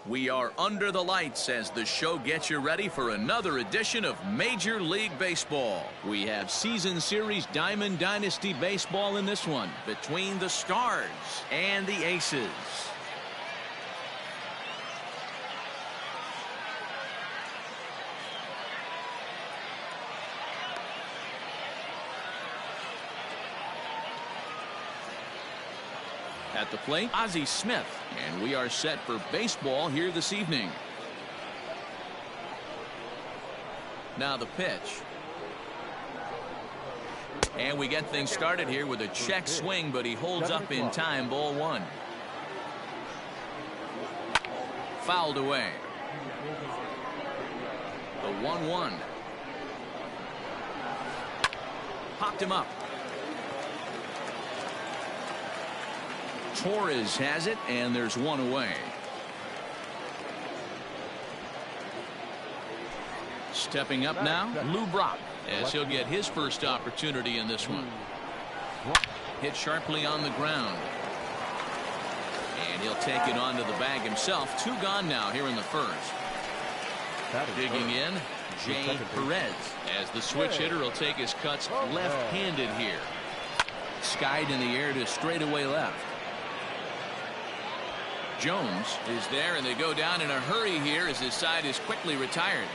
We are under the lights as the show gets you ready for another edition of Major League Baseball. We have Season Series Diamond Dynasty Baseball in this one between the Stars and the Aces. At the plate, Ozzie Smith, and we are set for baseball here this evening. Now the pitch. And we get things started here with a check swing, but he holds up in time. Ball one. Fouled away. The 1-1. Popped him up. Torres has it, and there's one away. Stepping up now, Lou Brock, as he'll get his first opportunity in this one. Hit sharply on the ground. And he'll take it onto the bag himself. Two gone now here in the first. Digging in, Jay Perez, as the switch hitter will take his cuts left-handed here. Skied in the air to straightaway left. Jones is there, and they go down in a hurry here as his side is quickly retired.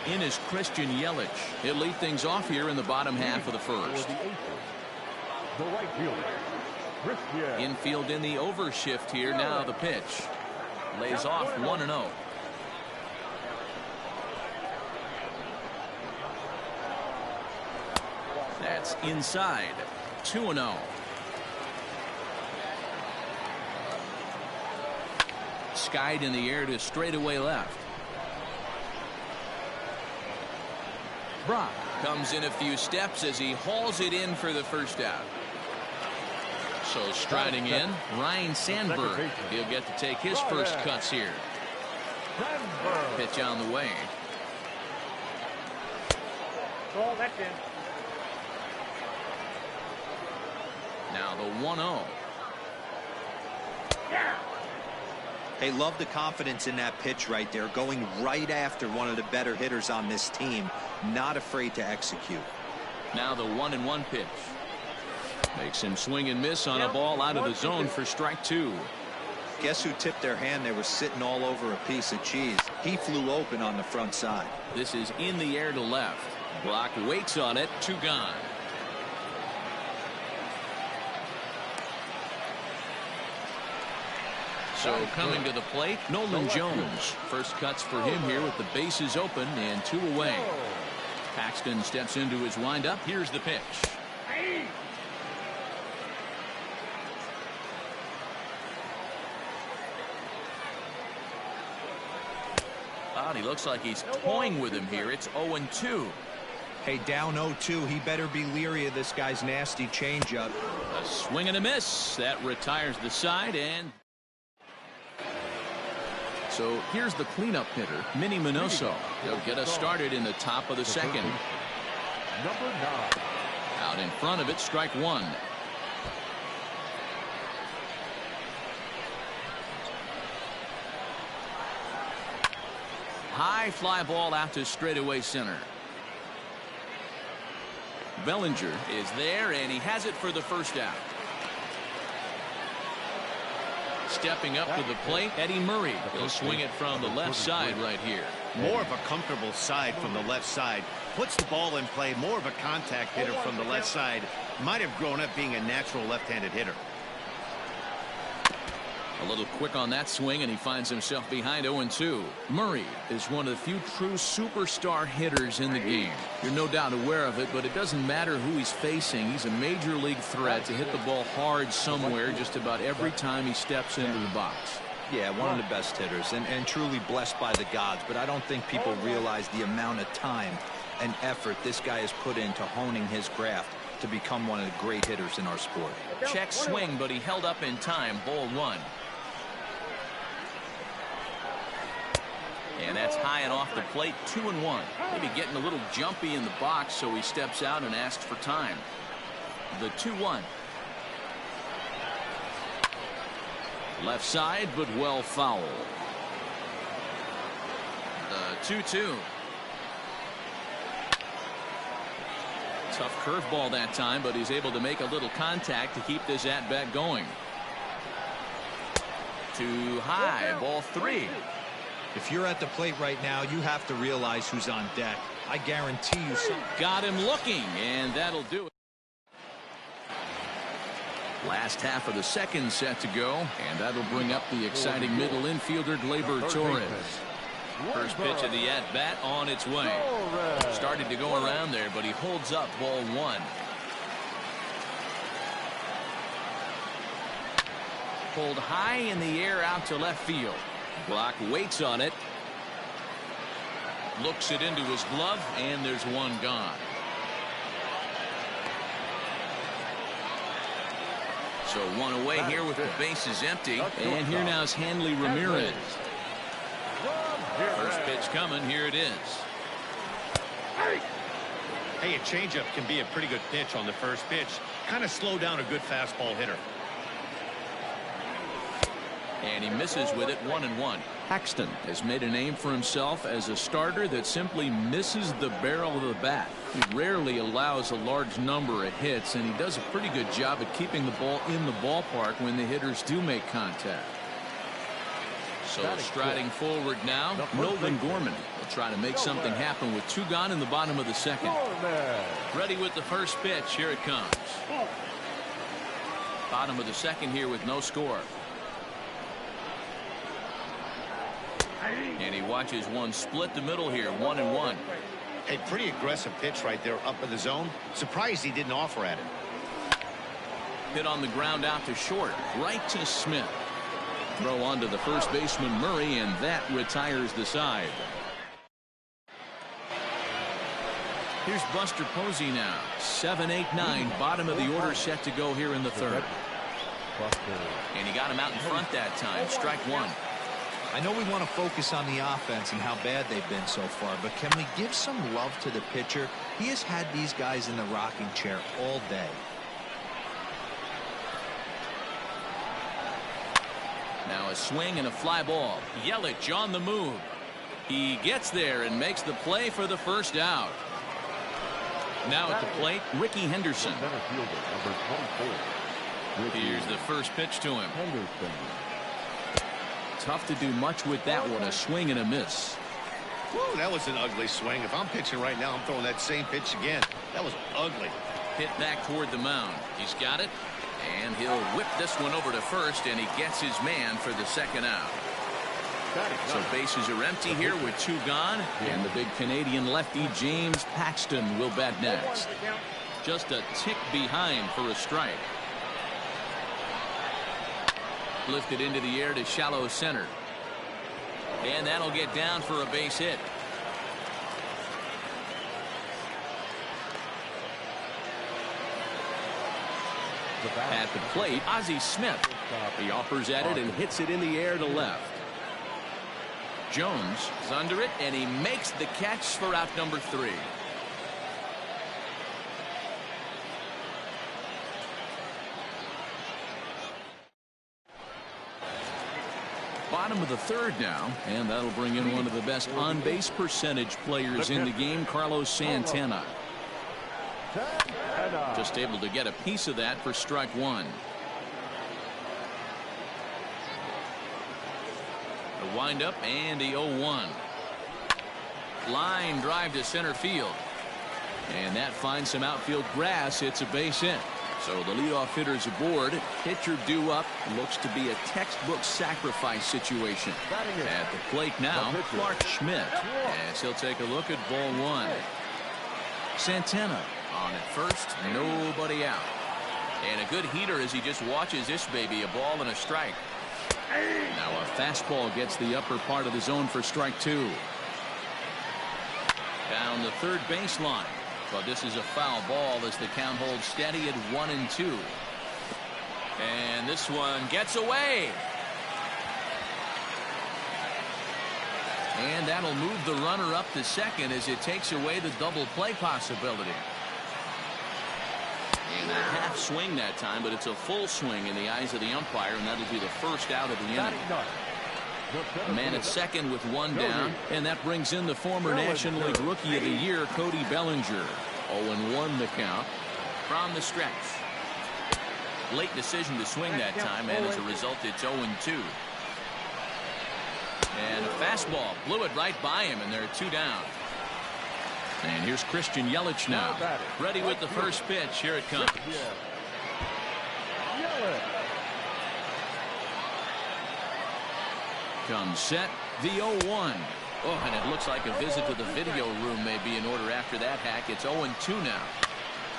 In is Christian Yelich. He'll lead things off here in the bottom half of the first. The right fielder, Infield in the overshift here. Now the pitch. Lays off 1-0. That's inside. 2-0. Skied in the air to straightaway left. Brock comes in a few steps as he hauls it in for the first out. So striding in, Ryan Sandberg. He'll get to take his first cuts here. Pitch on the way. Oh, that's in. Now the 1-0. They love the confidence in that pitch right there, going right after one of the better hitters on this team, not afraid to execute. Now the 1-1 pitch. Makes him swing and miss on a ball out of the zone for strike two. Guess who tipped their hand? They were sitting all over a piece of cheese. He flew open on the front side. This is in the air to left. Brock waits on it. Two gone. So coming to the plate, Nolan Jones. First cuts for him here with the bases open and two away. Paxton steps into his windup. Here's the pitch. He looks like he's toying with him here. It's 0-2. Hey, down 0-2. He better be leery of this guy's nasty changeup. A swing and a miss. That retires the side, and so here's the cleanup hitter, Minnie Minoso. He'll get us started in the top of the second. Number 9. Out in front of it, strike one. High fly ball out to straightaway center. Bellinger is there, and he has it for the first out. Stepping up to the plate, Eddie Murray. He'll swing it from the left side right here. More of a comfortable side from the left side. Puts the ball in play. More of a contact hitter from the left side. Might have grown up being a natural left-handed hitter. A little quick on that swing, and he finds himself behind 0-2. Murray is one of the few true superstar hitters in the game. You're no doubt aware of it, but it doesn't matter who he's facing. He's a major league threat to hit the ball hard somewhere just about every time he steps into the box. Yeah, one of the best hitters and truly blessed by the gods, but I don't think people realize the amount of time and effort this guy has put into honing his craft to become one of the great hitters in our sport. Check swing, but he held up in time. Ball one. And that's high and off the plate. 2-1. Maybe getting a little jumpy in the box, so he steps out and asks for time. The 2-1. Left side, but well foul. The 2-2. Tough curveball that time, but he's able to make a little contact to keep this at-bat going. Too high, ball 3. If you're at the plate right now, you have to realize who's on deck. I guarantee you something. Got him looking, and that'll do it. Last half of the second set to go, and that'll bring up the exciting middle infielder, Gleyber Torres. First pitch of the at-bat on its way. Started to go around there, but he holds up ball 1. Pulled high in the air out to left field. Brock waits on it. Looks it into his glove, and there's one gone. So one away here with the bases empty. And here now is Hanley Ramirez. First pitch coming. Here it is. Hey, a changeup can be a pretty good pitch on the first pitch. Kind of slow down a good fastball hitter. And he misses with it. 1-1. Paxton has made a name for himself as a starter that simply misses the barrel of the bat. He rarely allows a large number of hits, and he does a pretty good job at keeping the ball in the ballpark when the hitters do make contact. So striding forward now, Nolan Gorman will try to make something happen with 2 gone in the bottom of the second. Ready with the first pitch. Here it comes. Bottom of the second here with no score. And he watches one split the middle here. 1-1. A pretty aggressive pitch right there up in the zone. Surprised he didn't offer at it. Hit on the ground out to short. Right to Smith. Throw onto the first baseman Murray, and that retires the side. Here's Buster Posey now. 7-8-9. Bottom of the order set to go here in the third. And he got him out in front that time. Strike 1. I know we want to focus on the offense and how bad they've been so far, but can we give some love to the pitcher? He has had these guys in the rocking chair all day. Now a swing and a fly ball. Yelich on the move. He gets there and makes the play for the first out. Now at the plate, Ricky Henderson. Here's the first pitch to him. Tough to do much with that one. A swing and a miss. Whoa, that was an ugly swing. If I'm pitching right now, I'm throwing that same pitch again. That was ugly. Hit back toward the mound. He's got it. And he'll whip this one over to first, and he gets his man for the second out. So bases are empty here with 2 gone. And the big Canadian lefty James Paxton will bat next. Just a tick behind for a strike. Lifted into the air to shallow center. And that'll get down for a base hit. At the plate, Ozzie Smith. He offers at it and hits it in the air to left. Jones is under it, and he makes the catch for out number 3. Bottom of the third now, and that'll bring in one of the best on-base percentage players in the game, Carlos Santana. Just able to get a piece of that for strike 1. The windup and the 0-1. Line drive to center field. And that finds some outfield grass. It's a base hit. So the leadoff hitter's aboard. Pitcher due up. Looks to be a textbook sacrifice situation. At the plate now, Clark Schmidt. As he'll take a look at ball 1. Santana on at first. Nobody out. And a good heater as he just watches this baby. A ball and a strike. Now a fastball gets the upper part of the zone for strike 2. Down the third baseline. But this is a foul ball as the count holds steady at 1-2. And this one gets away. And that'll move the runner up to second as it takes away the double play possibility. And a half swing that time, but it's a full swing in the eyes of the umpire, and that'll be the first out of the inning. A man at second with one down, and that brings in the former National League Rookie of the Year, Cody Bellinger. 0-1 the count from the stretch. Late decision to swing that time, and as a result, it's 0-2. And a fastball blew it right by him, and there are two down. And here's Christian Yelich now, ready with the first pitch. Here it comes. Comes set, the 0-1. Oh, and it looks like a visit to the video room may be in order after that hack. It's 0-2 now.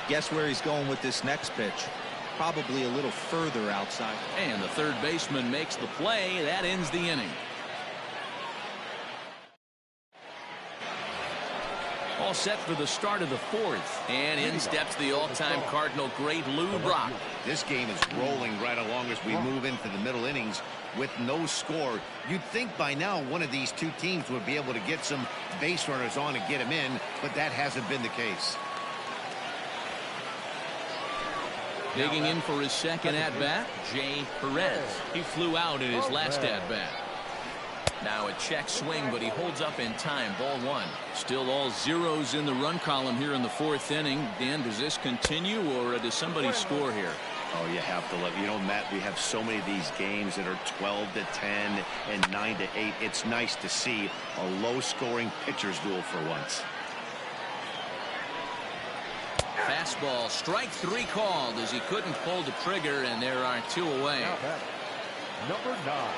Guess where he's going with this next pitch? Probably a little further outside. And the third baseman makes the play. That ends the inning. All set for the start of the fourth. And in steps the all-time Cardinal great Lou Brock. This game is rolling right along as we move into the middle innings with no score. You'd think by now one of these two teams would be able to get some base runners on and get them in, but that hasn't been the case. Digging in for his second at-bat, Jay Perez. He flew out in his last at-bat. Now a check swing, but he holds up in time. Ball one. Still all zeros in the run column here in the fourth inning. Dan, does this continue, or does somebody score here? Oh, you have to love. You know, Matt, we have so many of these games that are 12-10 and 9-8. It's nice to see a low-scoring pitcher's duel for once. Fastball, strike three called as he couldn't pull the trigger, and there are two away. Number 9.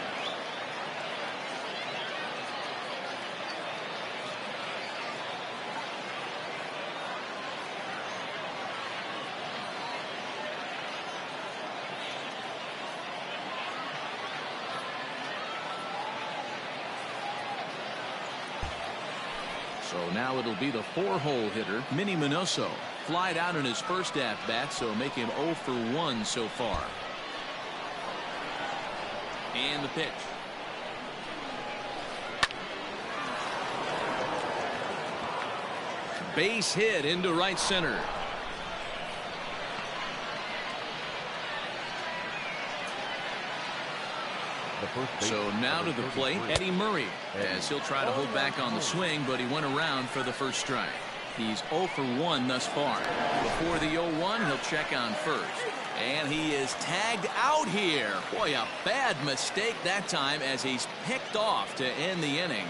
So now it'll be the four-hole hitter, Minnie Minoso. Flied out in his first at-bat, so make him 0 for 1 so far. And the pitch. Base hit into right center. So now to the plate, Eddie Murray, as he'll try to hold back on the swing, but he went around for the first strike. He's 0 for 1 thus far. Before the 0-1, he'll check on first. And he is tagged out here. Boy, a bad mistake that time as he's picked off to end the inning.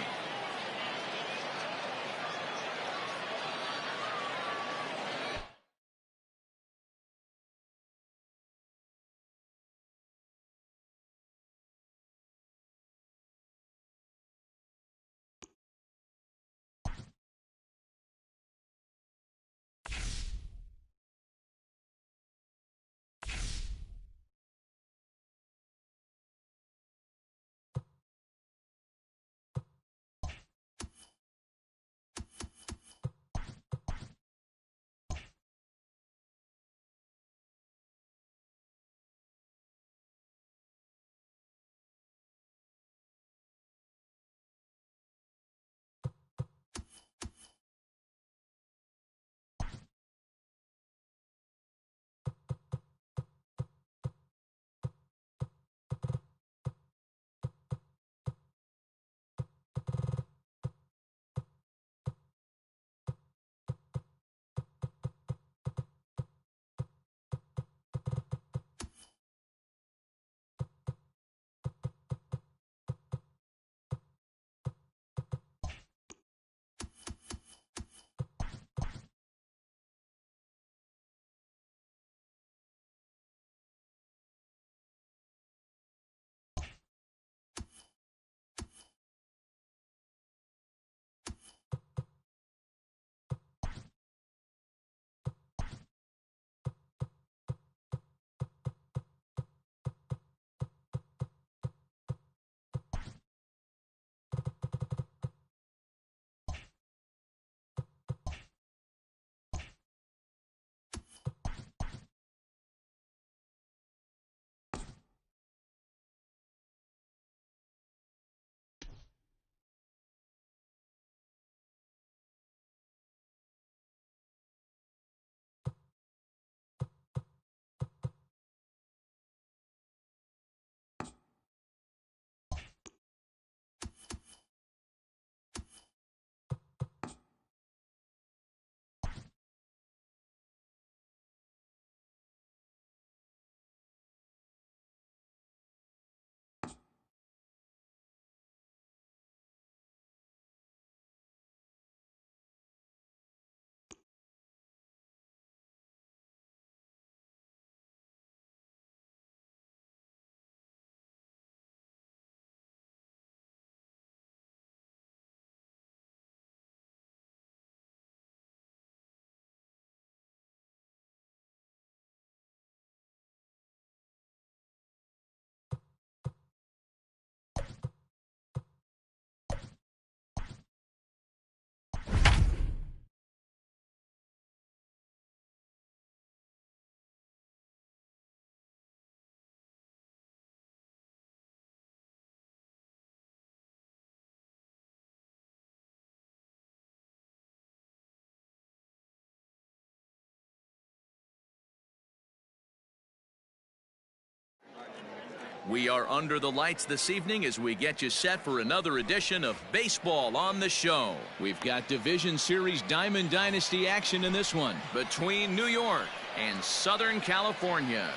We are under the lights this evening as we get you set for another edition of Baseball on the Show. We've got Division Series Diamond Dynasty action in this one between New York and Southern California.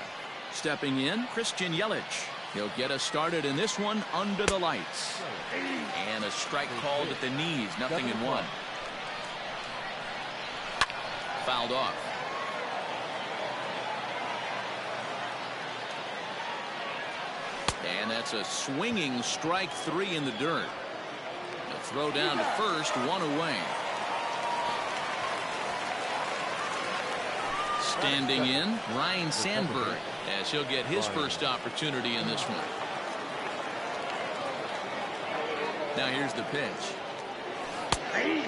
Stepping in, Christian Yelich. He'll get us started in this one under the lights. And a strike called at the knees, 0-1. Fouled off. And that's a swinging strike 3 in the dirt. A throw down to first, 1 away. Standing in, Ryan Sandberg, as he'll get his first opportunity in this one. Now here's the pitch.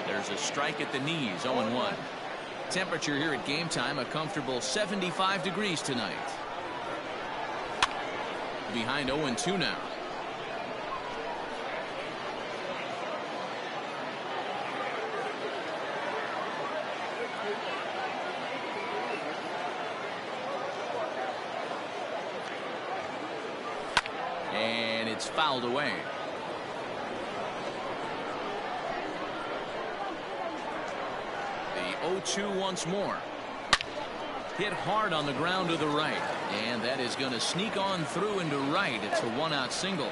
There's a strike at the knees, 0-1. Temperature here at game time, a comfortable 75 degrees tonight. Behind 0-2 now. And it's fouled away. The 0-2 once more. Hit hard on the ground to the right. And that is going to sneak on through into right. It's a 1-out single.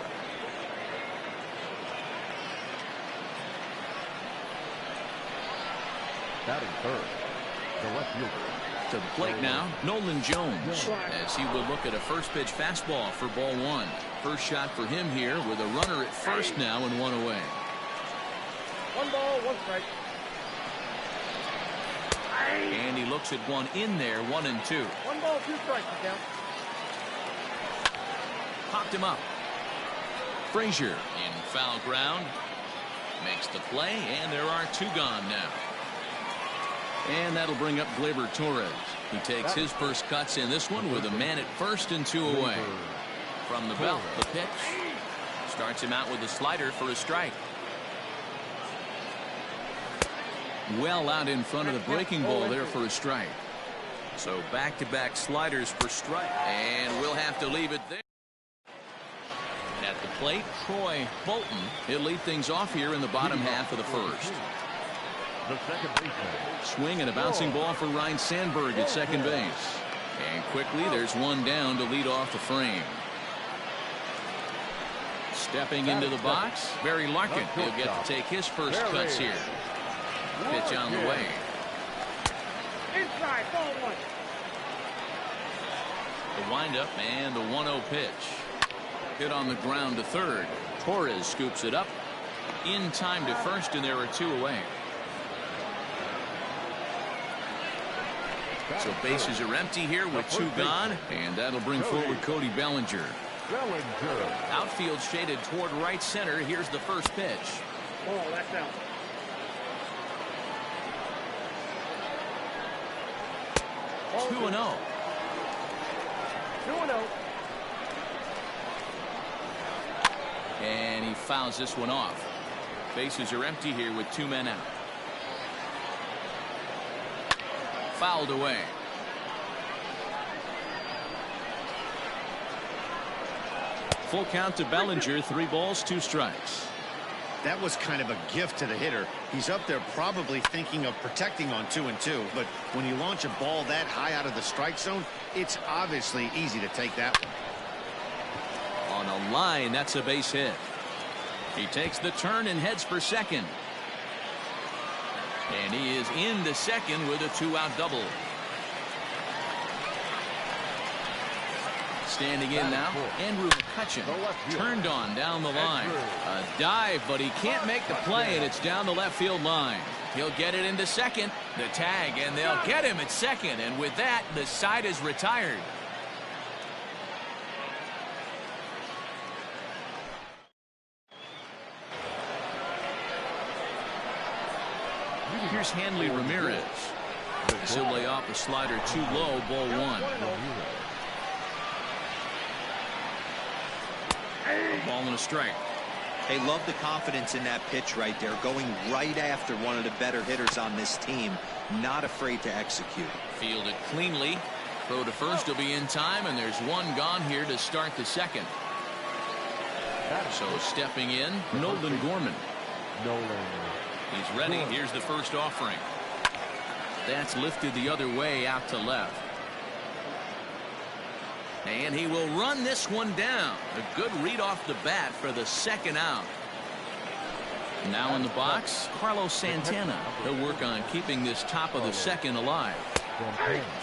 Batting third, the left fielder. To the plate now, Nolan Jones, as he will look at a first pitch fastball for ball 1. First shot for him here with a runner at first now and 1 away. 1 ball, 1 strike. And he looks at one in there, 1-2. 1 ball, 2 strikes, count. Popped him up. Frazier in foul ground. Makes the play, and there are 2 gone now. And that'll bring up Gleyber Torres. He takes his first cuts in this one with a man at first and 2 away. From the belt, the pitch. Starts him out with a slider for a strike. Well out in front of the breaking ball there for a strike. So back-to-back sliders for strike. And we'll have to leave it there. At the plate, Troy Bolton. He'll lead things off here in the bottom half of the first. The second baseman. Swing and a bouncing ball for Ryan Sandberg at second base. And quickly there's 1 down to lead off the frame. Stepping into the box, Barry Larkin. He'll get to take his first cuts here. Pitch on the way. Inside, ball 1. The windup and the 1-0 pitch. Hit on the ground to third. Torres scoops it up. In time to first, and there are 2 away. So bases are empty here with 2 gone, and that'll bring forward Cody Bellinger. Outfield shaded toward right center. Here's the first pitch. Ball, that's out. 2-0. 2-0. And he fouls this one off. Bases are empty here with 2 men out. Fouled away. Full count to Bellinger. 3 balls, 2 strikes. That was kind of a gift to the hitter. He's up there probably thinking of protecting on 2-2, but when you launch a ball that high out of the strike zone, it's obviously easy to take that one. On a line, that's a base hit. He takes the turn and heads for second. And he is into second with a 2-out double. Standing in now, Andrew McCutchen. Turned on down the line. A dive, but he can't make the play, and it's down the left field line. He'll get it into second. The tag, and they'll get him at second. And with that, the side is retired. Here's Hanley Ramirez. He'll lay off a slider too low, ball 1. A ball and a strike. They love the confidence in that pitch right there, going right after one of the better hitters on this team, not afraid to execute. Fielded cleanly. Throw to first will be in time, and there's 1 gone here to start the second. So stepping in, Nolan Gorman. He's ready. Here's the first offering. That's lifted the other way out to left. And he will run this one down. A good read off the bat for the second out. Now in the box, Carlos Santana. He'll work on keeping this top of the second alive.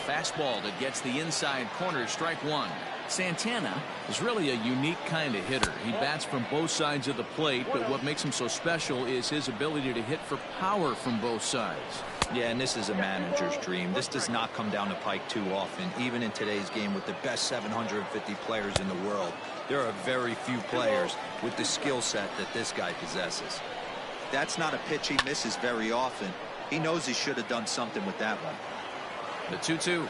Fastball that gets the inside corner, strike one. Santana is really a unique kind of hitter. He bats from both sides of the plate, but what makes him so special is his ability to hit for power from both sides. Yeah, and this is a manager's dream. This does not come down the pike too often, even in today's game with the best 750 players in the world. There are very few players with the skill set that this guy possesses. That's not a pitch he misses very often. He knows he should have done something with that one. The 2-2.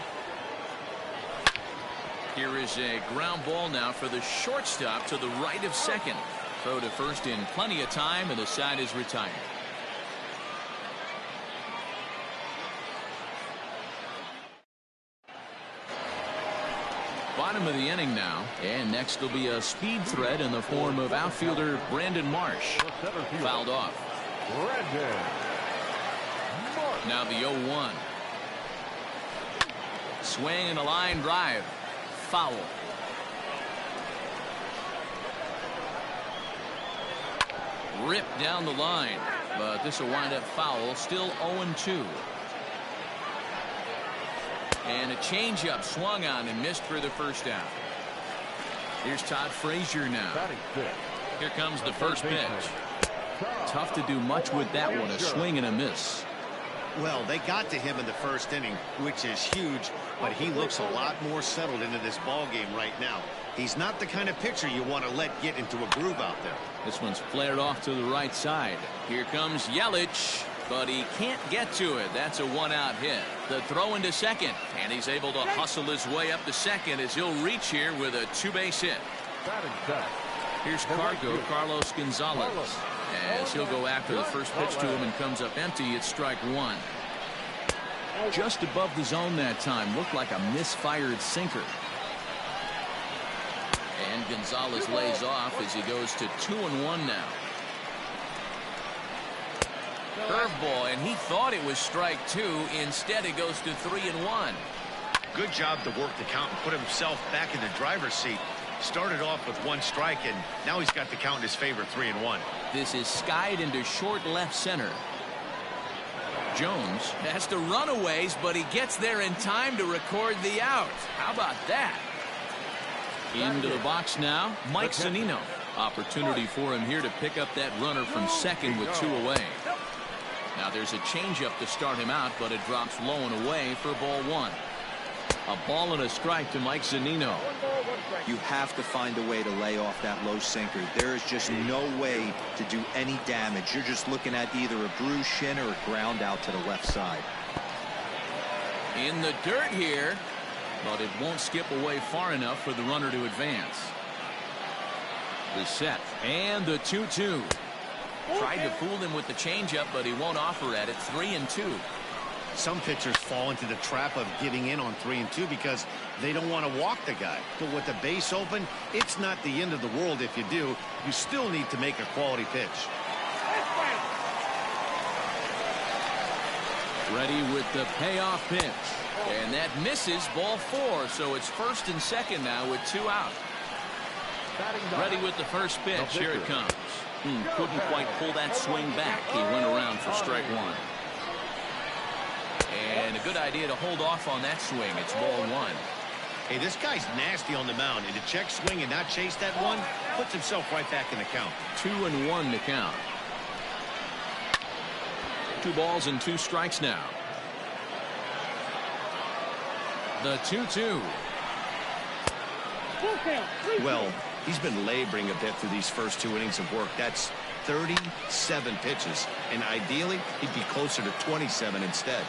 Here is a ground ball now for the shortstop to the right of second. Throw to first in plenty of time, and the side is retired. Bottom of the inning now, and next will be a speed threat in the form of outfielder Brandon Marsh. Fouled off. Now the 0-1. Swing and a line drive. Foul. Ripped down the line, but this will wind up foul. Still 0-2. And a changeup swung on and missed for the first out. Here's Todd Frazier now. Here comes the first pitch. Tough to do much with that one. A swing and a miss. Well, they got to him in the first inning, which is huge, but he looks a lot more settled into this ball game right now. He's not the kind of pitcher you want to let get into a groove out there. This one's flared off to the right side. Here comes Yelich, but he can't get to it. That's a one-out hit. The throw into second, and he's able to hustle his way up to second as he'll reach here with a two-base hit. Here's Carlos Gonzalez. As he'll go after the first pitch to him and comes up empty. It's strike one. Just above the zone that time. Looked like a misfired sinker. And Gonzalez lays off as he goes to 2-1 now. Curveball, and he thought it was strike two. Instead, it goes to 3-1. Good job to work the count and put himself back in the driver's seat. Started off with one strike, and now he's got the count in his favor, 3-1. This is skied into short left center. Jones has to run a ways, but he gets there in time to record the out. How about that? Into the box now, Mike Zunino. Opportunity for him here to pick up that runner from second with two away. Now there's a changeup to start him out, but it drops low and away for ball one. A ball and a strike to Mike Zunino. You have to find a way to lay off that low sinker. There is just no way to do any damage. You're just looking at either a bruised shin or a ground out to the left side. In the dirt here, but it won't skip away far enough for the runner to advance. The set and the 2-2. Tried to fool him with the changeup, but he won't offer at it. 3-2. Some pitchers fall into the trap of giving in on 3-2 because they don't want to walk the guy. But with the base open, it's not the end of the world if you do. You still need to make a quality pitch. Ready with the payoff pitch. And that misses, ball four. So it's first and second now with two out. Ready with the first pitch. Here it comes. Couldn't quite pull that swing back. He went around for strike one. And a good idea to hold off on that swing. It's ball one. Hey, this guy's nasty on the mound, and to check swing and not chase that one puts himself right back in the count. 2-1 to count. 2 balls and 2 strikes now. The 2-2. Well, he's been laboring a bit through these first 2 innings of work. That's 37 pitches, and ideally he'd be closer to 27 instead.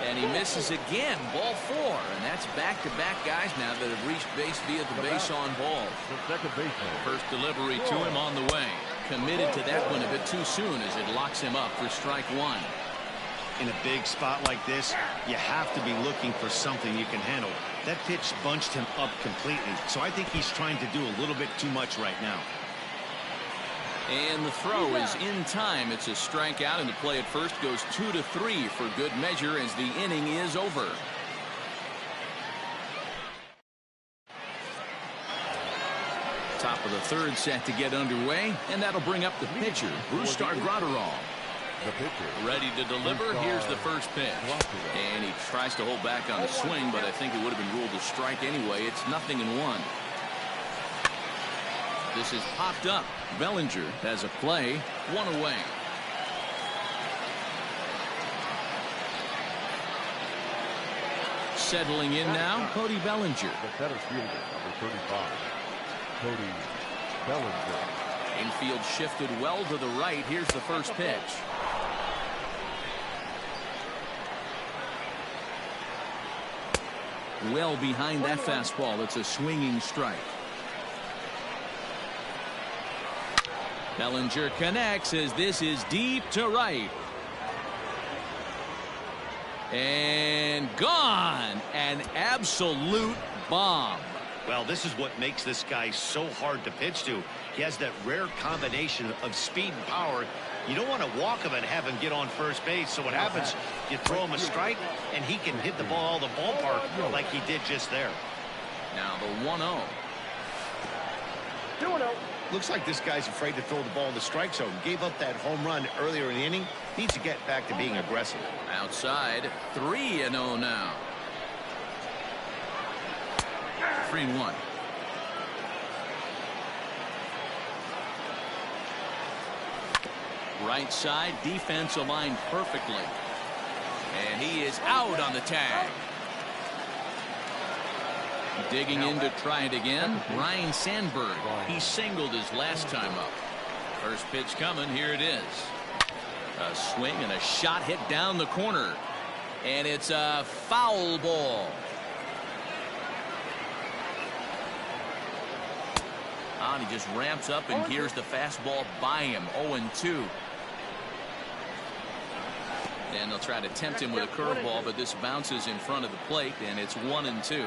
And he misses again, ball 4, and that's back-to-back guys now that have reached base via the base on ball. First delivery to him on the way. Committed to that one a bit too soon as it locks him up for strike one. In a big spot like this, you have to be looking for something you can handle. That pitch bunched him up completely, so I think he's trying to do a little bit too much right now. And the throw is in time. It's a strikeout, and the play at first goes 2-3 for good measure as the inning is over. Top of the third set to get underway, and that'll bring up the pitcher, Brustar Graterol. The pitcher. Ready to deliver. Here's the first pitch. And he tries to hold back on the swing, but I think it would have been ruled a strike anyway. It's 0-1. This is popped up. Bellinger has a play, 1 away. Settling in now, Cody Bellinger. The center fielder, number 35, Cody Bellinger. Infield shifted well to the right. Here's the first pitch. Well behind that fastball. It's a swinging strike. Bellinger connects as this is deep to right. And gone. An absolute bomb. Well, this is what makes this guy so hard to pitch to. He has that rare combination of speed and power. You don't want to walk him and have him get on first base. So what happens, you throw him a strike, and he can hit the ball the ballpark like he did just there. Now the 1-0. 2-0. Looks like this guy's afraid to throw the ball in the strike zone. Gave up that home run earlier in the inning. Needs to get back to being aggressive. Outside, 3-0 now. 3-1. Right side, defense aligned perfectly. And he is out on the tag. Digging in to try it again, Ryan Sandberg. He singled his last time up. First pitch coming, here it is. A swing and a shot hit down the corner. And it's a foul ball. And he just ramps up, and here's the fastball by him. 0-2. And they'll try to tempt him with a curveball, but this bounces in front of the plate, and it's 1-2.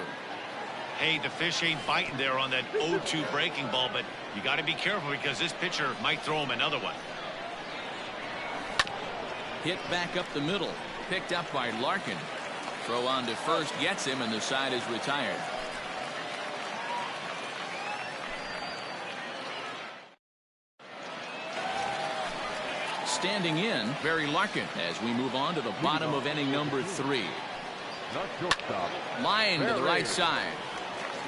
Hey, the fish ain't biting there on that 0-2 breaking ball, but you got to be careful because this pitcher might throw him another one. Hit back up the middle. Picked up by Larkin. Throw on to first gets him, and the side is retired. Standing in, Barry Larkin, as we move on to the bottom of inning number 3. Line to the right side.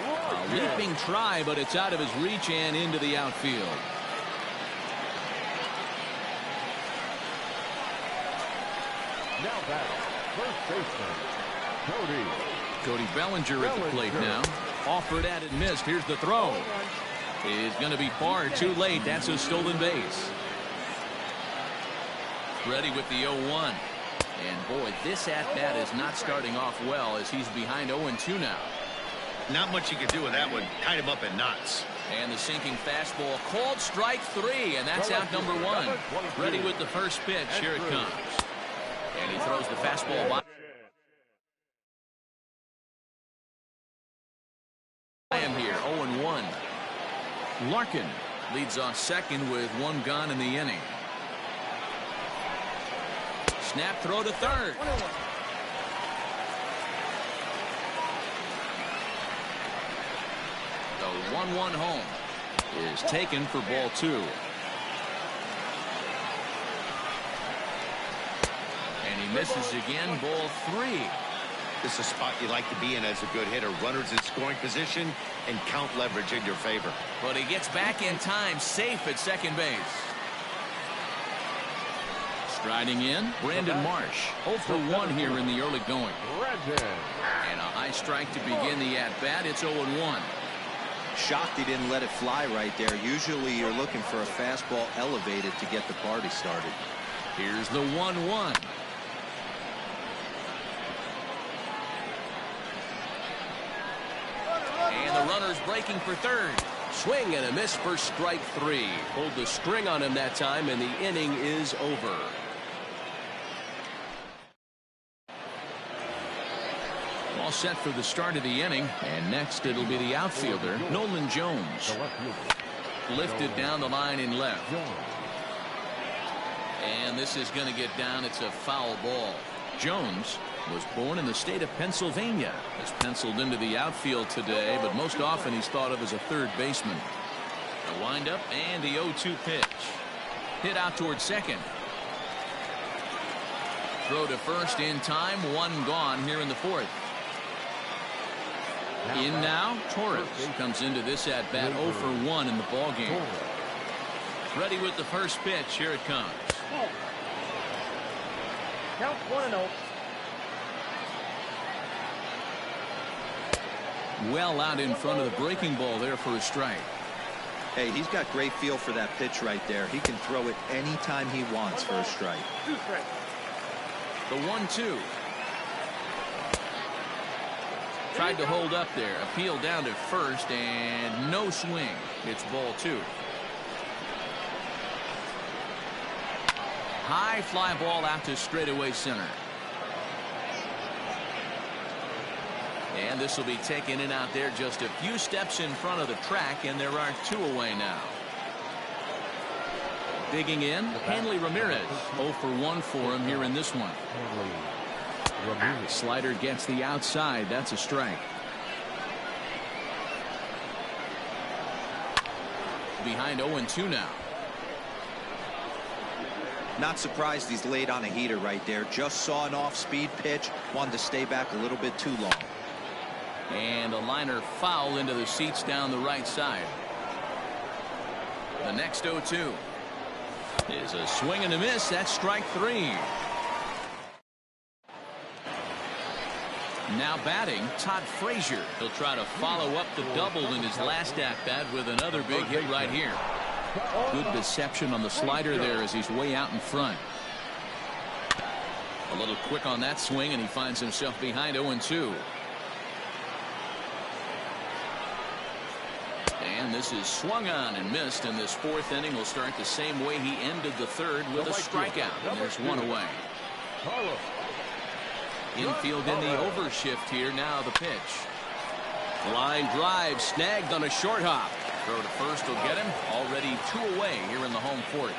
A leaping try, but it's out of his reach and into the outfield. Now back, first baseman, Cody Bellinger at the plate now. Offered at it, missed. Here's the throw. Is going to be far too late. That's a stolen base. Ready with the 0-1. And boy, this at-bat is not starting off well as he's behind 0-2 now. Not much you can do with that one. Tied him up in knots. And the sinking fastball called strike 3, and that's out number 1. Ready with the first pitch. Here it comes. And he throws the fastball by him here. 0-1. Larkin leads off second with 1 gone in the inning. Snap throw to third. The 1-1 home is taken for ball 2. And he misses again, ball 3. This is a spot you like to be in as a good hitter. Runners in scoring position and count leverage in your favor. But he gets back in time, safe at second base. Striding in, Brandon Marsh. 0 for 1 here in the early going. And a high strike to begin the at-bat. It's 0-1. Shocked he didn't let it fly right there. Usually you're looking for a fastball elevated to get the party started. Here's the 1-1. And the runner's breaking for third. Swing and a miss for strike 3. Pulled the string on him that time, and the inning is over. All set for the start of the inning. And next it'll be the outfielder, Nolan Jones. The left fielder. Lifted down the line in left. And this is going to get down. It's a foul ball. Jones was born in the state of Pennsylvania. Has penciled into the outfield today, but most often he's thought of as a third baseman. A windup and the 0-2 pitch. Hit out towards second. Throw to first in time. One gone here in the fourth. In now, Torres comes into this at bat 0 for 1 in the ball game. Ready with the first pitch. Here it comes. Count 1-0. Well out in front of the breaking ball there for a strike. Hey, he's got great feel for that pitch right there. He can throw it anytime he wants for a strike. 2 strikes. The 1-2. Tried to hold up there. Appeal down to first and no swing. It's ball 2. High fly ball out to straightaway center. And this will be taken in out there just a few steps in front of the track, and there are 2 away now. Digging in, Hanley Ramirez. 0 for 1 for him here in this one. Slider gets the outside. That's a strike. Behind 0-2 now. Not surprised he's laid on a heater right there. Just saw an off-speed pitch. Wanted to stay back a little bit too long. And a liner foul into the seats down the right side. The next 0-2 is a swing and a miss. That's strike 3. Now batting, Todd Frazier. He'll try to follow up the double in his last at-bat with another big hit right here. Good deception on the slider there as he's way out in front. A little quick on that swing, and he finds himself behind 0-2. And this is swung on and missed, and this fourth inning will start the same way he ended the third with a strikeout. And there's 1 away. Infield in the overshift here. Now the pitch. Line drive snagged on a short hop. Throw to first will get him. Already 2 away here in the home fourth.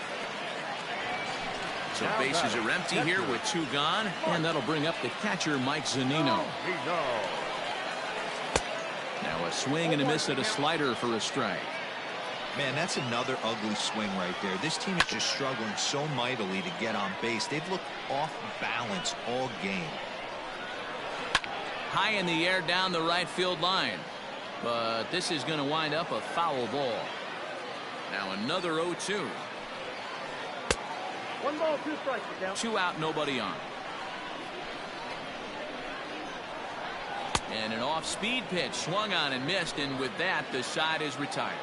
So bases are empty here with 2 gone, and that'll bring up the catcher, Mike Zunino. Now a swing and a miss at a slider for a strike. Man, that's another ugly swing right there. This team is just struggling so mightily to get on base. They've looked off balance all game. High in the air down the right field line. But this is going to wind up a foul ball. Now another 0-2. 1 ball, 2 strikes. 2 out, nobody on. And an off-speed pitch swung on and missed, and with that the side is retired.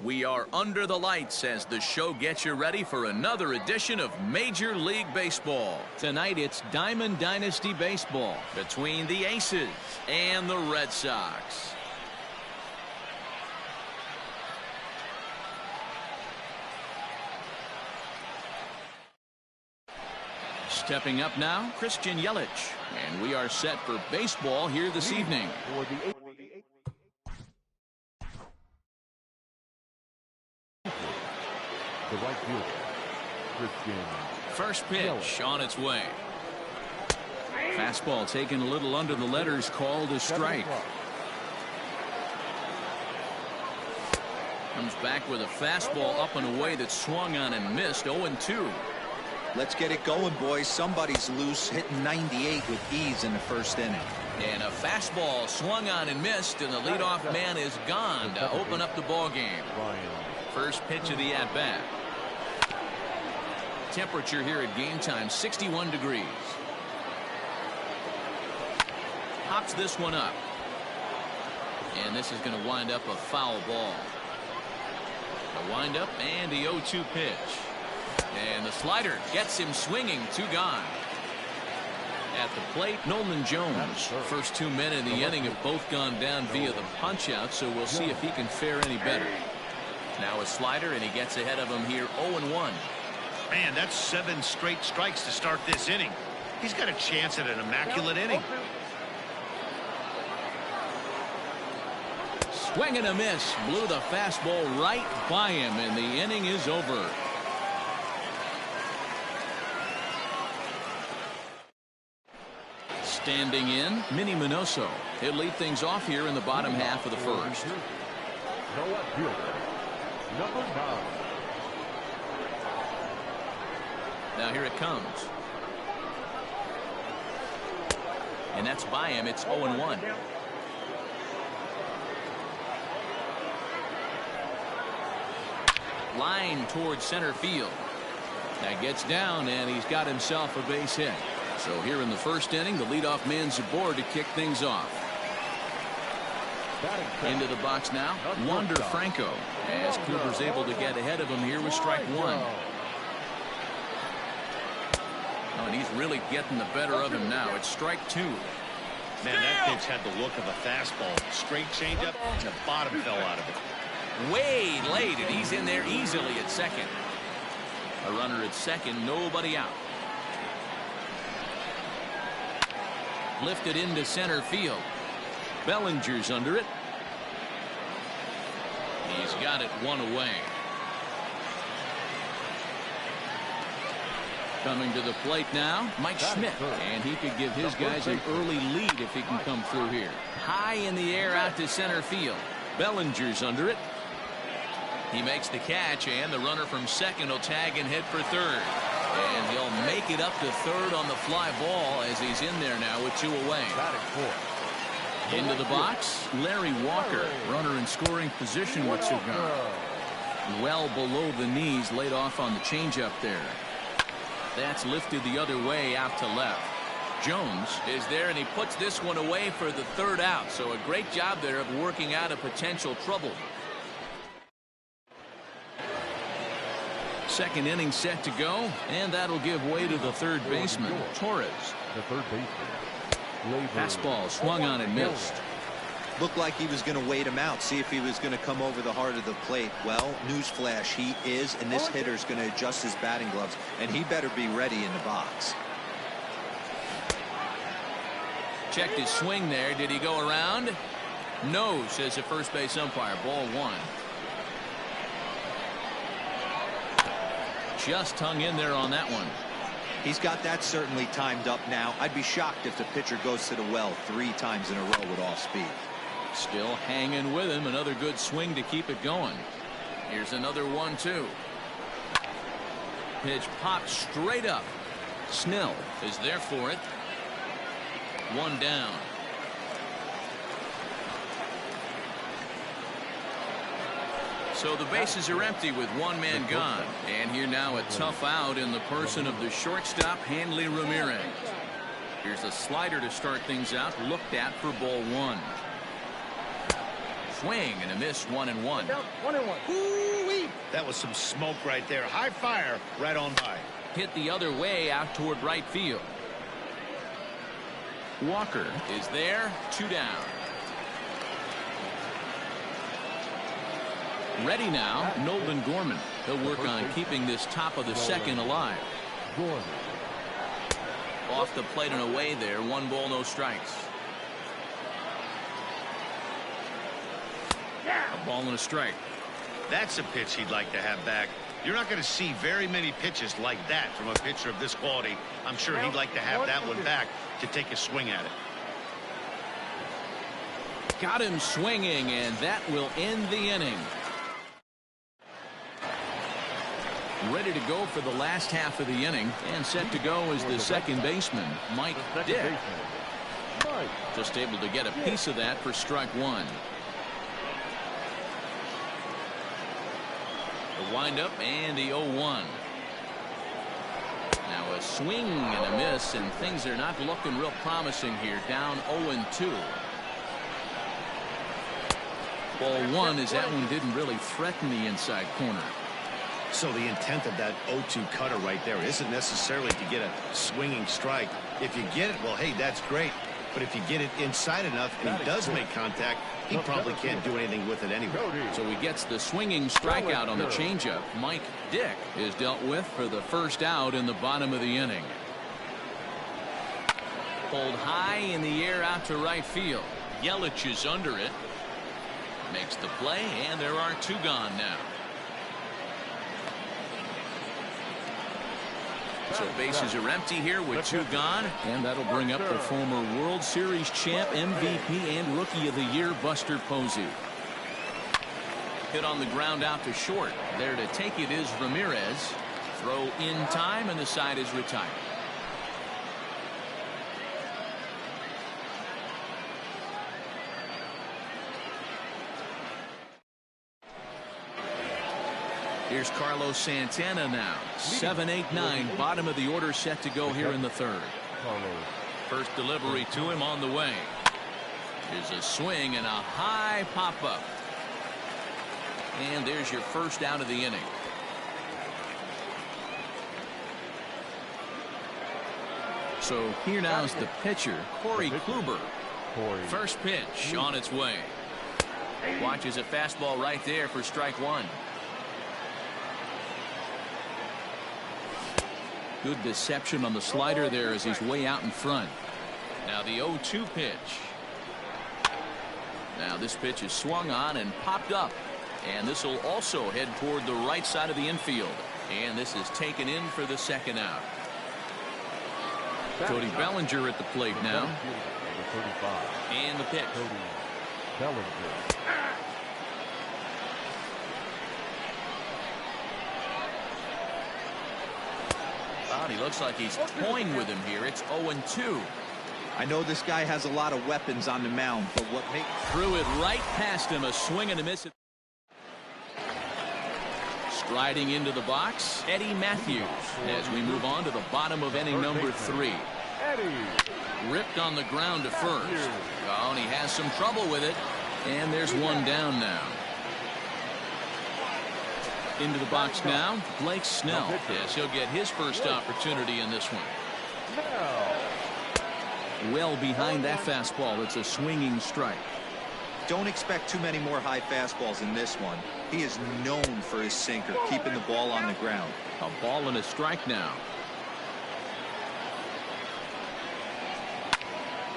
We are under the lights as the show gets you ready for another edition of Major League Baseball. Tonight it's Diamond Dynasty Baseball between the Aces and the Red Sox. Stepping up now, Christian Yelich. And we are set for baseball here this evening. The right fielder, Christian. First pitch on its way. Fastball taken a little under the letters, called a strike. Comes back with a fastball up and away that swung on and missed. 0-2. Let's get it going, boys. Somebody's loose, hitting 98 with ease in the first inning. And a fastball swung on and missed, and the leadoff man is gone to open up the ball game. First pitch of the at-bat. Temperature here at game time, 61 degrees. Hops this one up. And this is going to wind up a foul ball. A windup and the 0-2 pitch. And the slider gets him swinging. 2 gone. At the plate, Nolan Jones. First 2 men in the inning have both gone down via the punch-out, so we'll see if he can fare any better. Now a slider, and he gets ahead of him here, 0-1. Man, that's 7 straight strikes to start this inning. He's got a chance at an immaculate inning. Swing and a miss. Blew the fastball right by him, and the inning is over. Standing in, Minnie Minoso. He'll lead things off here in the bottom half of the first. Number 9. Now here it comes. And that's by him. It's 0-1. Line towards center field. That gets down, and he's got himself a base hit. So here in the first inning, the leadoff man's aboard to kick things off. Into the box now, Wander Franco, as Kluber's able to get ahead of him here with strike 1. Oh, and he's really getting the better of him now. It's strike 2. Man, that pitch had the look of a fastball. Straight changeup, and the bottom fell out of it. Way late, and he's in there easily at second. A runner at second, nobody out. Lifted into center field. Bellinger's under it. He's got it 1 away. Coming to the plate now, Mike Schmidt, and he could give his guys an early lead if he can come through here. High in the air out to center field. Bellinger's under it. He makes the catch, and the runner from second will tag and head for third. And he'll make it up to third on the fly ball as he's in there now with 2 away. Into the box, Larry Walker, runner in scoring position with Cigar. Well below the knees, laid off on the changeup there. That's lifted the other way out to left. Jones is there, and he puts this one away for the 3rd out. So a great job there of working out a potential trouble. Second inning set to go, and that'll give way to the third baseman, Torres. The third baseman. Fastball swung on and missed. Looked like he was going to wait him out, see if he was going to come over the heart of the plate. Well, newsflash, he is, and this hitter's going to adjust his batting gloves, and he better be ready in the box. Checked his swing there. Did he go around? No, says the first base umpire. Ball 1. Just hung in there on that one. He's got that certainly timed up now. I'd be shocked if the pitcher goes to the well 3 times in a row with off speed. Still hanging with him. Another good swing to keep it going. Here's another 1-2. Pitch popped straight up. Snell is there for it. 1 down. So the bases are empty with 1 man gone. And here now a tough out in the person of the shortstop, Hanley Ramirez. Here's a slider to start things out, looked at for ball 1. swing and a miss, 1-1. Count 1-1. Ooh-wee. That was some smoke right there. High fire right on by. Hit the other way out toward right field. Walker is there, 2 down. Ready now, Nolan Gorman. He'll work on keeping this top of the second alive. Gorman. Off the plate and away there, 1 ball, no strikes. A ball and a strike. That's a pitch he'd like to have back. You're not going to see very many pitches like that from a pitcher of this quality. I'm sure he'd like to have that one back to take a swing at it. Got him swinging, and that will end the inning. Ready to go for the last half of the inning, and set to go is the second baseman, Mike Dick. Just able to get a piece of that for strike 1. The windup and the 0-1. Now a swing and a miss, and things are not looking real promising here. Down 0-2. Ball 1 as that one didn't really threaten the inside corner. So the intent of that 0-2 cutter right there isn't necessarily to get a swinging strike. If you get it, well, hey, that's great. But if you get it inside enough and he does make contact, he probably can't do anything with it anyway. So he gets the swinging strikeout on the changeup. Mike Dick is dealt with for the first out in the bottom of the inning. Pulled high in the air out to right field. Yelich is under it. Makes the play, and there are 2 gone now. So bases are empty here with 2 gone, and that'll bring up the former World Series champ, MVP, and Rookie of the Year, Buster Posey. Hit on the ground out to short. There to take it is Ramirez. Throw in time, and the side is retired. Here's Carlos Santana now. 7, 8, 9. Bottom of the order set to go here in the third. First delivery to him on the way. Here's a swing and a high pop-up. And there's your first out of the inning. So here now is the pitcher, Corey Kluber. First pitch on its way. Watches a fastball right there for strike 1. Good deception on the slider there as he's way out in front. Now the 0-2 pitch. Now this pitch is swung on and popped up. And this will also head toward the right side of the infield. And this is taken in for the second out. Cody Bellinger at the plate now. And the pitch. Bellinger. He looks like he's toying with him here. It's 0-2. I know this guy has a lot of weapons on the mound, but what makes... Threw it right past him. A swing and a miss. Striding into the box, Eddie Matthews, as we move on to the bottom of inning number 3. Ripped on the ground to first. Oh, and he has some trouble with it. And there's 1 down now. Into the box now, Blake Snell. Yes, he'll get his first opportunity in this one. Well behind that fastball. It's a swinging strike. Don't expect too many more high fastballs in this one. He is known for his sinker, keeping the ball on the ground. A ball and a strike now.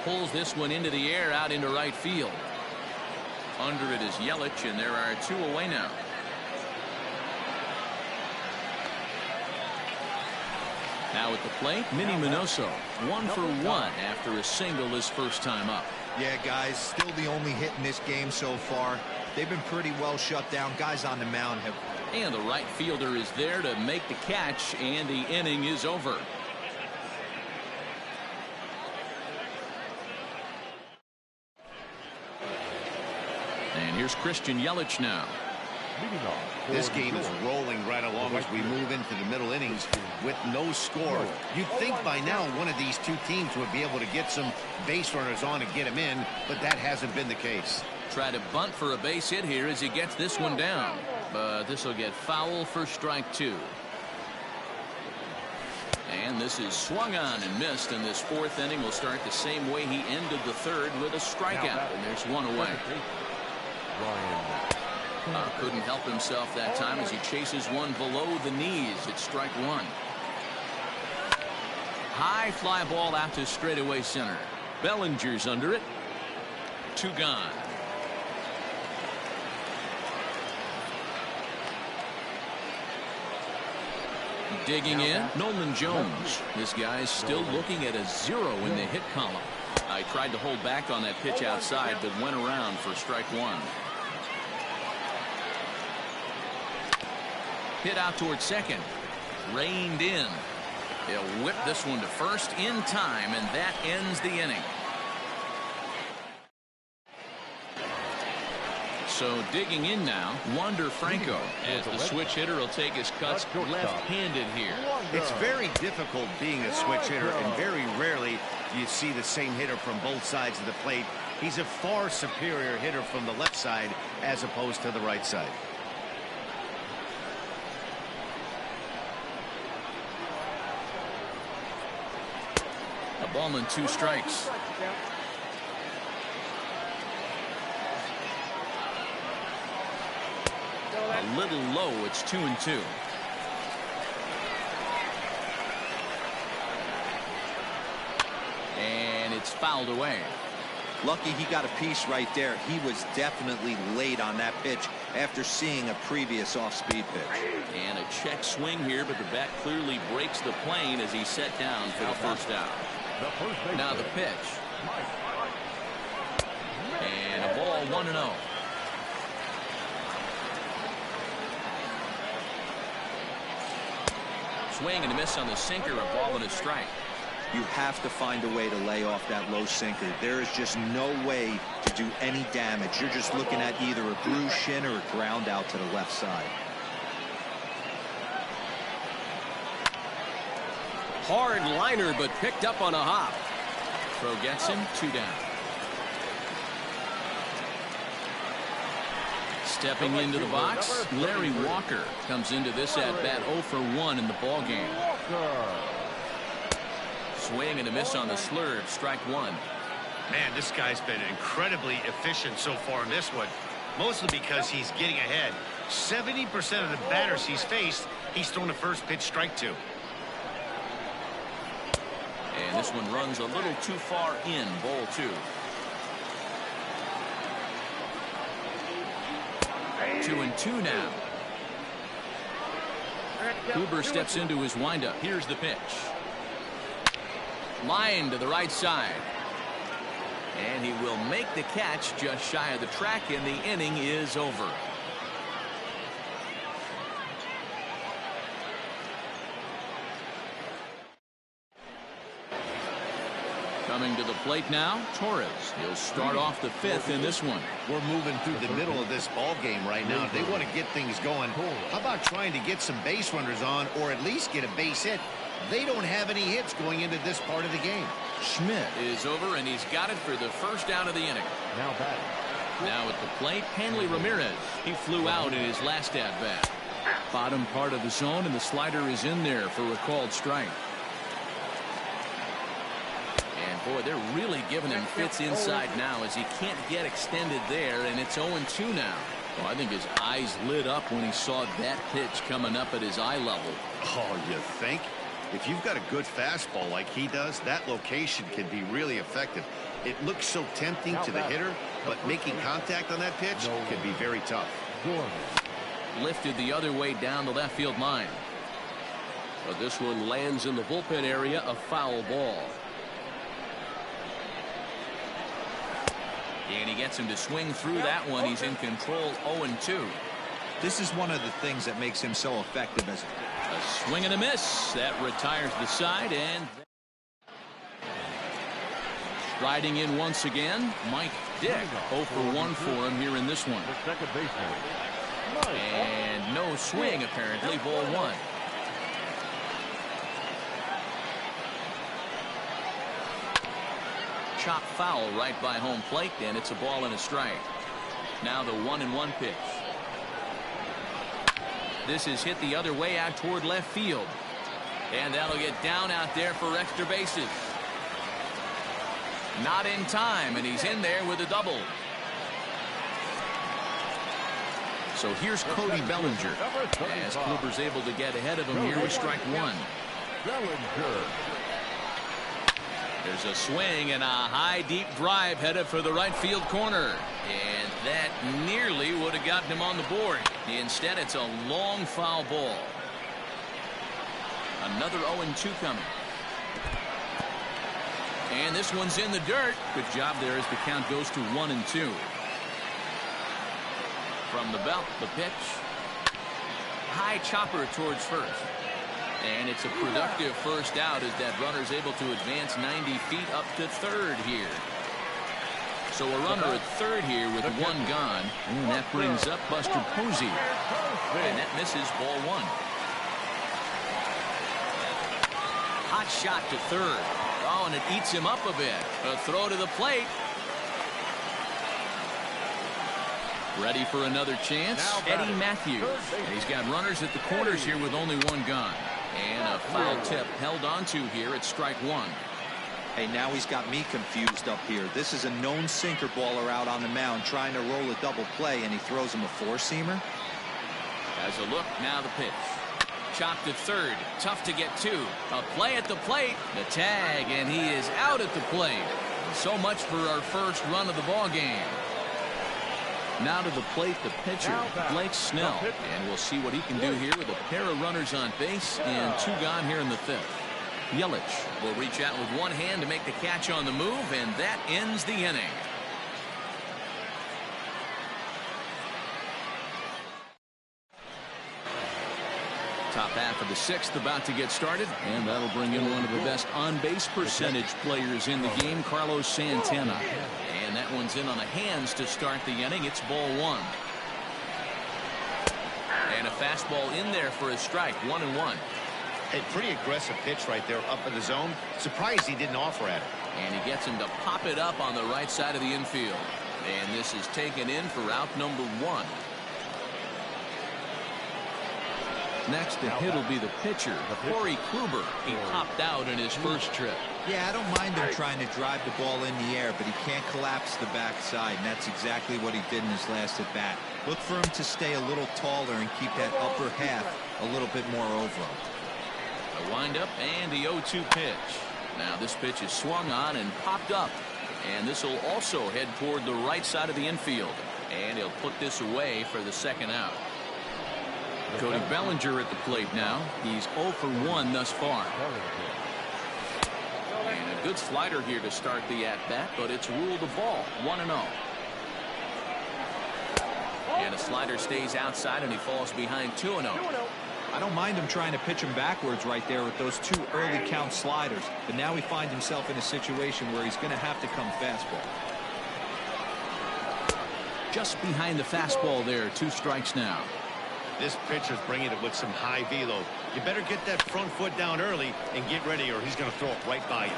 Pulls this one into the air out into right field. Under it is Yelich, and there are 2 away now. Now at the plate, Minnie Minoso, 1 for 1 after a single his first time up. Yeah, guys, still the only hit in this game so far. They've been pretty well shut down. Guys on the mound have... And the right fielder is there to make the catch, and the inning is over. And here's Christian Yelich now. This game is rolling right along as we move into the middle innings with no score. You'd think by now one of these 2 teams would be able to get some base runners on and get them in, but that hasn't been the case. Try to bunt for a base hit here as he gets this one down. But this will get foul for strike 2. And this is swung on and missed, and this 4th inning will start the same way he ended the 3rd with a strikeout, and there's 1 away. Couldn't help himself that time as he chases one below the knees. It's strike 1. High fly ball out to straightaway center. Bellinger's under it. 2 gone. Digging in, Nolan Jones. This guy's still looking at a 0 in the hit column. I tried to hold back on that pitch outside, but went around for strike 1. Hit out towards second. Reined in. He'll whip this one to first in time, and that ends the inning. So digging in now, Wander Franco, as the switch hitter will take his cuts left-handed here. It's very difficult being a switch hitter, and very rarely do you see the same hitter from both sides of the plate. He's a far superior hitter from the left side as opposed to the right side. A ball and 2 strikes. A little low. It's 2-2. And it's fouled away. Lucky he got a piece right there. He was definitely late on that pitch after seeing a previous off-speed pitch. And a check swing here, but the bat clearly breaks the plane as he's set down for the first out. Now the pitch. And a ball 1-0. Swing and a miss on the sinker, a ball and a strike. You have to find a way to lay off that low sinker. There is just no way to do any damage. You're just looking at either a bruised shin or a ground out to the left side. Hard liner, but picked up on a hop. Throw gets him, 2 down. Stepping into the box, Larry Walker comes into this at-bat 0 for 1 in the ballgame. Swing and a miss on the slurve, strike 1. Man, this guy's been incredibly efficient so far in this one, mostly because he's getting ahead. 70% of the batters he's faced, he's thrown the first pitch, strike 2. And this one runs a little too far in, ball 2. 2-2 now. Cooper steps into his windup. Here's the pitch. Line to the right side. And he will make the catch just shy of the track, and the inning is over. Coming to the plate now, Torres. He'll start off the 5th in this one. We're moving through the middle of this ball game right now. If they want to get things going, how about trying to get some base runners on, or at least get a base hit? They don't have any hits going into this part of the game. Schmidt is over, and he's got it for the first out of the inning. Now batting. Now at the plate, Hanley Ramirez. He flew out in his last at-bat. Bottom part of the zone, and the slider is in there for a called strike. And boy, they're really giving him fits inside now as he can't get extended there, and it's 0-2 now. Well, I think his eyes lit up when he saw that pitch coming up at his eye level. Oh, you think? If you've got a good fastball like he does, that location can be really effective. It looks so tempting to the hitter, but making contact on that pitch can be very tough. Lifted the other way down the left field line. But this one lands in the bullpen area, a foul ball. And he gets him to swing through that one. He's in control, 0-2. This is one of the things that makes him so effective as a swing and a miss. That retires the side, and riding in once again, Mike Dick. 0 for 1 for him here in this one. The second baseman. And no swing, apparently. Ball 1. Chop foul right by home plate, and it's a ball and a strike. Now the 1-1 pitch. This is hit the other way out toward left field. And that'll get down out there for extra bases. Not in time, and he's in there with a double. So here's Cody Bellinger, as Kluber's able to get ahead of him here with strike one. Bellinger. There's a swing and a high deep drive headed for the right field corner. And that nearly would have gotten him on the board. Instead, it's a long foul ball. Another 0-2 coming. And this one's in the dirt. Good job there as the count goes to 1-2. From the belt, the pitch. High chopper towards first. And it's a productive first out as that runner's able to advance 90 feet up to third here. So a runner at third here with one gone. And that brings up Buster Posey. And that misses ball one. Hot shot to third. Oh, and it eats him up a bit. A throw to the plate. Ready for another chance. Eddie Matthews. And he's got runners at the corners here with only one gone. And a foul tip held onto here at strike one. Hey, now he's got me confused up here. This is a known sinker baller out on the mound trying to roll a double play, and he throws him a four-seamer. As a look, now the pitch. Chopped at third. Tough to get to. A play at the plate. The tag, and he is out at the plate. So much for our first run of the ball game. Now to the plate, the pitcher, Blake Snell. And we'll see what he can do here with a pair of runners on base and two gone here in the fifth. Yelich will reach out with one hand to make the catch on the move, and that ends the inning. Top half of the sixth about to get started, and that'll bring in one of the best on-base percentage players in the game, Carlos Santana. And that one's in on the hands to start the inning. It's ball one. And a fastball in there for a strike, 1-1. A pretty aggressive pitch right there up in the zone. Surprised he didn't offer at it. And he gets him to pop it up on the right side of the infield. And this is taken in for out number one. Next to hit will be the pitcher, Corey Kluber. He popped out in his first trip. Yeah, I don't mind him trying to drive the ball in the air, but he can't collapse the backside, and that's exactly what he did in his last at bat. Look for him to stay a little taller and keep that upper half a little bit more over him. A windup and the 0-2 pitch. Now this pitch is swung on and popped up, and this will also head toward the right side of the infield, and he'll put this away for the second out. Cody Bellinger at the plate now. He's 0 for 1 thus far. And a good slider here to start the at-bat, but it's ruled a ball, 1-0. And a slider stays outside, and he falls behind 2-0. I don't mind him trying to pitch him backwards right there with those two early count sliders, but now he finds himself in a situation where he's going to have to come fastball. Just behind the fastball there, 2 strikes now. This pitcher's bringing it with some high velo. You better get that front foot down early and get ready, or he's going to throw it right by you.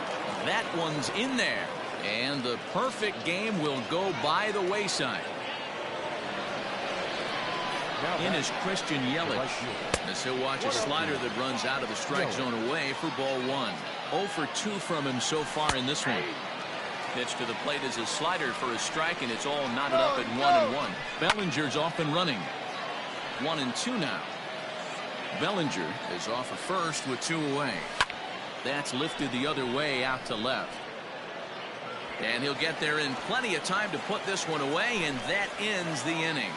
That one's in there, and the perfect game will go by the wayside. In is Christian Yelich, as he'll watch a slider that runs out of the strike zone away for ball one. 0 for 2 from him so far in this one. Pitch to the plate is a slider for a strike, and it's all knotted up at 1-1. Bellinger's off and running. 1-2 now. Bellinger is off of first with 2 away. That's lifted the other way out to left. And he'll get there in plenty of time to put this one away, and that ends the inning.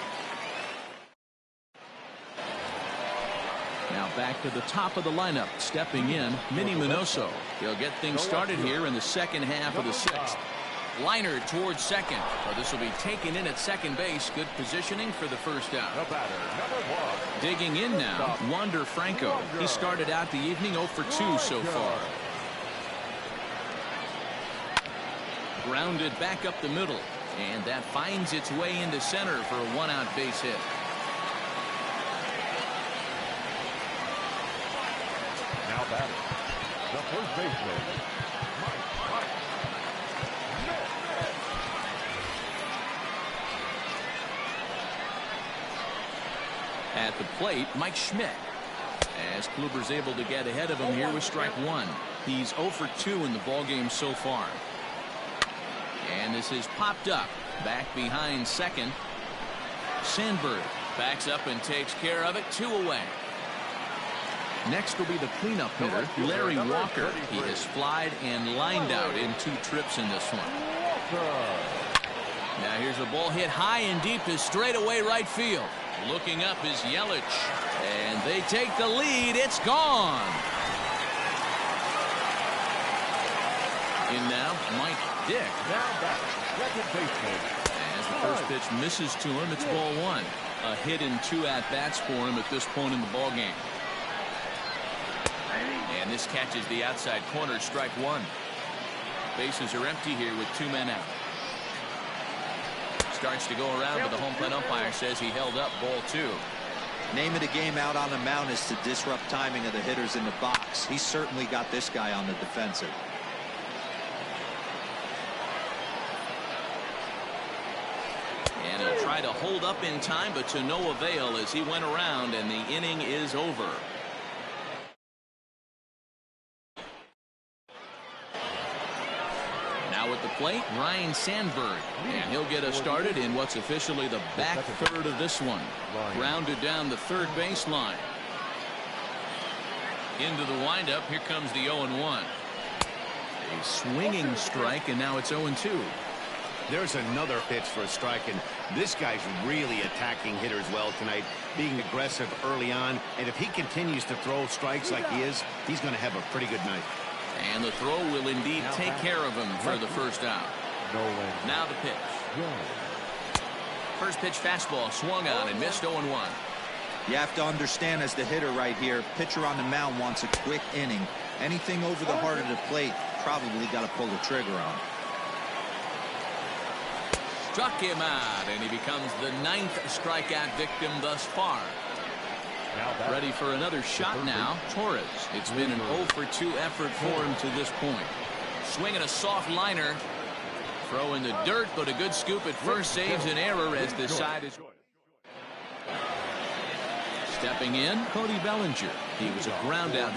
Now back to the top of the lineup. Stepping in, Minnie Minoso. He'll get things started here in the second half of the sixth. Liner towards second. So this will be taken in at second base. Good positioning for the first out. Digging in now, Wander Franco. He started out the evening 0 for 2 so far. Grounded back up the middle. And that finds its way into center for a 1-out base hit. Now batting, the first baseman, At the plate, Mike Schmidt. As Kluber's able to get ahead of him here with strike one. He's 0 for 2 in the ballgame so far. And this is popped up. Back behind second. Sandberg backs up and takes care of it. 2 away. Next will be the cleanup hitter, Larry Walker. He has flied and lined out in 2 trips in this one. Now here's a ball hit high and deep to straightaway right field. Looking up is Yelich. And they take the lead. It's gone. In now, Mike Dick. Now back, second baseman. As the first pitch misses to him, it's ball 1. A hit in 2 at-bats for him at this point in the ballgame. And this catches the outside corner, strike 1. Bases are empty here with 2 men out. Starts to go around, but the home plate umpire says he held up, ball 2. Name of the game out on the mound is to disrupt timing of the hitters in the box. He's certainly got this guy on the defensive. And he'll try to hold up in time, but to no avail as he went around, and the inning is over. Now at the plate, Ryan Sandberg. And he'll get us started in what's officially the back third of this one. Grounded down the third baseline. Into the windup. Here comes the 0-1. A swinging strike, and now it's 0-2. There's another pitch for a strike, and this guy's really attacking hitters well tonight, being aggressive early on. And if he continues to throw strikes like he is, he's going to have a pretty good night. And the throw will indeed take care of him for the first out. Now the pitch. First pitch fastball swung on and missed. 0-1. You have to understand, as the hitter right here, pitcher on the mound wants a quick inning. Anything over the heart of the plate, probably got to pull the trigger on. Struck him out, and he becomes the 9th strikeout victim thus far. Ready for another shot now. Torres. It's been an 0 for 2 effort for him to this point. Swinging a soft liner. Throw in the dirt, but a good scoop at first saves an error as this side is. Stepping in, Cody Bellinger. He was a ground out.